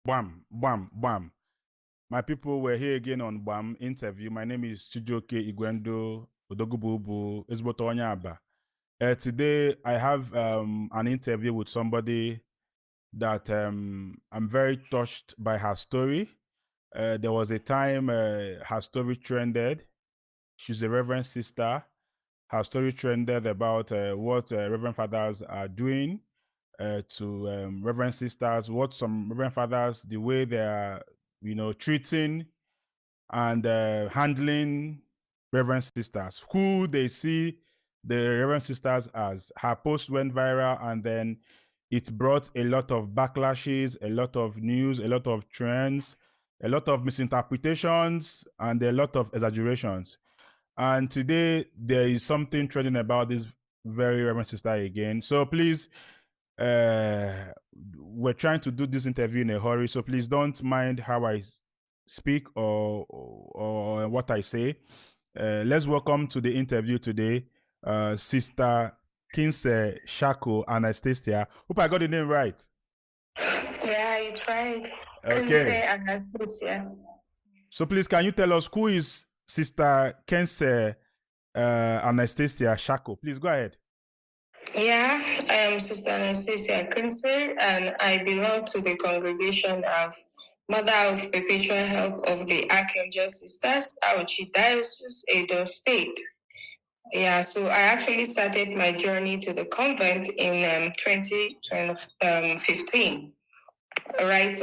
Bam, bam, bam. My people were here again on BAM interview. My name is Chijoke Igwendo Odogububu Esbotonyaba. Today, I have an interview with somebody that I'm very touched by her story. There was a time her story trended. She's a Reverend sister. Her story trended about what Reverend fathers are doing to Reverend sisters, what some Reverend fathers, the way they are, treating and handling Reverend sisters, who they see the Reverend sisters as. Her post went viral, and then it brought a lot of backlashes, a lot of news, a lot of trends, a lot of misinterpretations, and a lot of exaggerations. And today there is something trending about this very Reverend sister again. So please, we're trying to do this interview in a hurry, so please don't mind how I speak or what I say. Let's welcome to the interview today, Sister Kinse Shako Anastasia. Hope I got the name right. Yeah, you tried. Okay. Anastasia. So please, can you tell us who is Sister Kinse Anastasia Shako? Please go ahead. Yeah, I am Sister Anastasia Kunse, and I belong to the congregation of Mother of Perpetual Help of the Archangel Sisters, Auchi Diocese, Edo State. Yeah, so I actually started my journey to the convent in 2015. Right,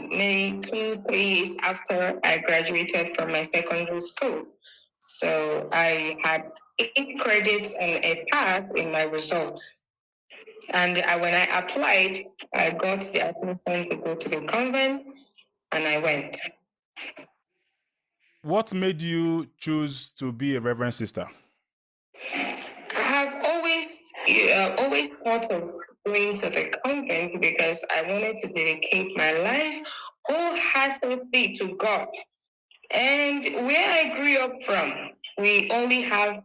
maybe 2-3 years after I graduated from my secondary school. So I had 8 credits and a pass in my result. And when I applied, I got the admission to go to the convent, and I went. What made you choose to be a Reverend sister? I have always thought of going to the convent because I wanted to dedicate my life wholeheartedly to God. And where I grew up from, we only had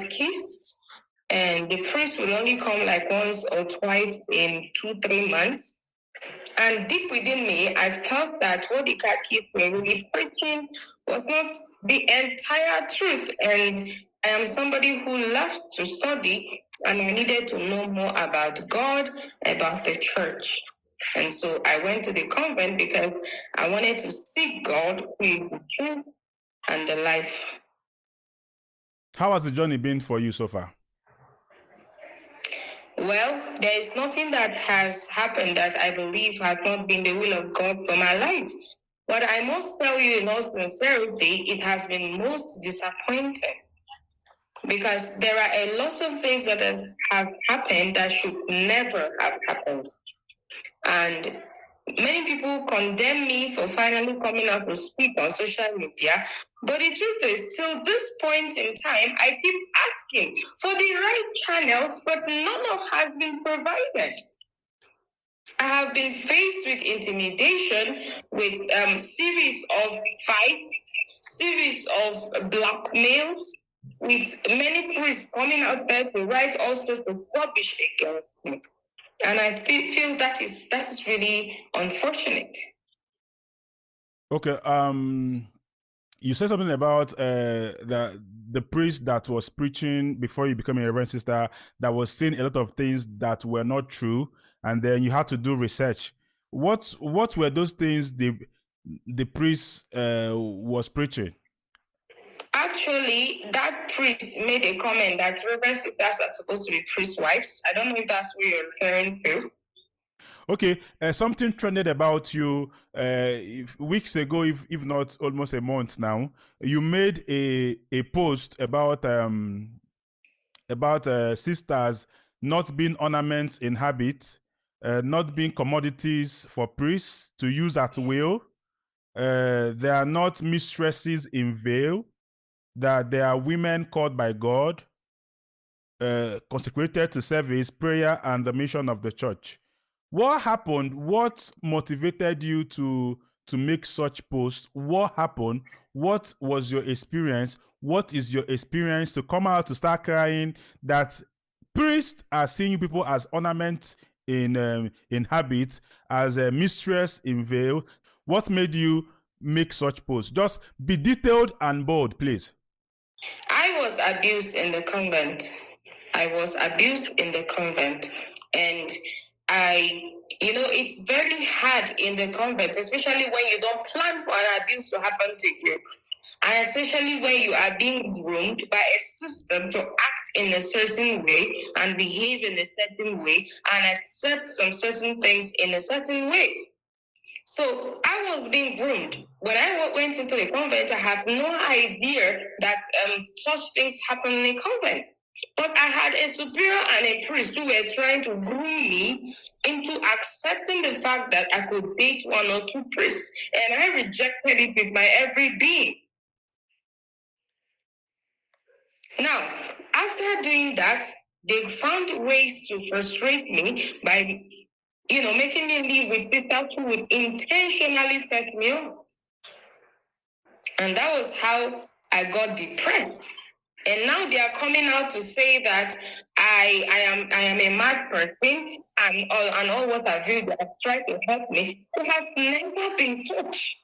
keys, and the priest would only come like once or twice in 2-3 months. And deep within me, I felt that what the catechist were really preaching was not the entire truth. And I am somebody who loves to study, and I needed to know more about God, about the church. And so I went to the convent because I wanted to seek God, who is the truth and the life. How has the journey been for you so far? Well, there is nothing that has happened that I believe has not been the will of God for my life. But I must tell you in all sincerity, it has been most disappointing because there are a lot of things that have happened that should never have happened. And many people condemn me for finally coming out to speak on social media. But the truth is, till this point in time, I keep asking for the right channels, but none of has been provided. I have been faced with intimidation, with series of fights, series of blackmails, with many priests coming out there to write all sorts of rubbish against me. And I feel that is really unfortunate. Okay. You said something about the priest that was preaching before you became a Reverend sister, that was saying a lot of things that were not true, and then you had to do research. What were those things the priest was preaching? Actually, that priest made a comment that Reverend sisters are supposed to be priest wives. I don't know if that's what you're referring to. Okay, something trended about you weeks ago, if not almost a month now. You made a post about sisters not being ornaments in habit, not being commodities for priests to use at will. They are not mistresses in veil, that they are women called by God, consecrated to service, prayer, and the mission of the church. What happened? What motivated you to make such posts? What happened? What was your experience? What is your experience to come out to start crying that priests are seeing you people as ornaments in habit, as a mistress in veil. What made you make such posts? Just be detailed and bold, please. I was abused in the convent. And it's very hard in the convent, especially when you don't plan for an abuse to happen to you. And especially when you are being groomed by a system to act in a certain way and behave in a certain way and accept some certain things in a certain way. So I was being groomed. When I went into the convent, I had no idea that such things happen in a convent. But I had a superior and a priest who were trying to groom me into accepting the fact that I could date one or two priests, and I rejected it with my every being. Now, after doing that, they found ways to frustrate me by, making me live with sisters who would intentionally set me up. And that was how I got depressed. And now they are coming out to say that I am a mad person and all what have you. They have tried to help me. They have never been touched.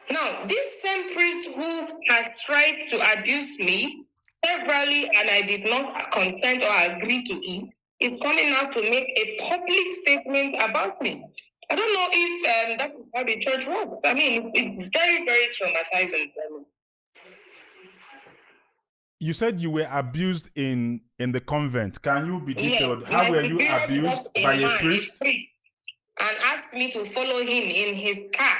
Now, this same priest who has tried to abuse me severally and I did not consent or agree to it is coming out to make a public statement about me. I don't know if that is how the church works. I mean, it's very, very traumatizing for me. You said you were abused in the convent. Can you be detailed? Yes, how were you abused by a priest? And asked me to follow him in his car.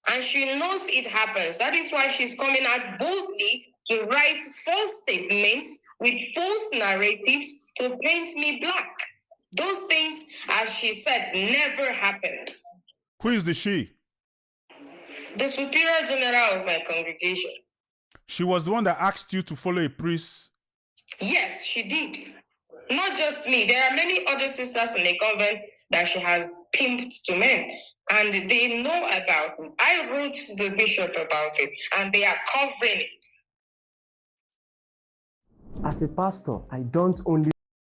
And she knows it happens. That is why she's coming out boldly to write false statements with false narratives to paint me black. Those things, as she said, never happened. Who is the she? The superior general of my congregation. She was the one that asked you to follow a priest? Yes, she did. Not just me. There are many other sisters in the convent that she has pimped to men. And they know about it. I wrote to the bishop about it, and they are covering it. As a pastor, I don't only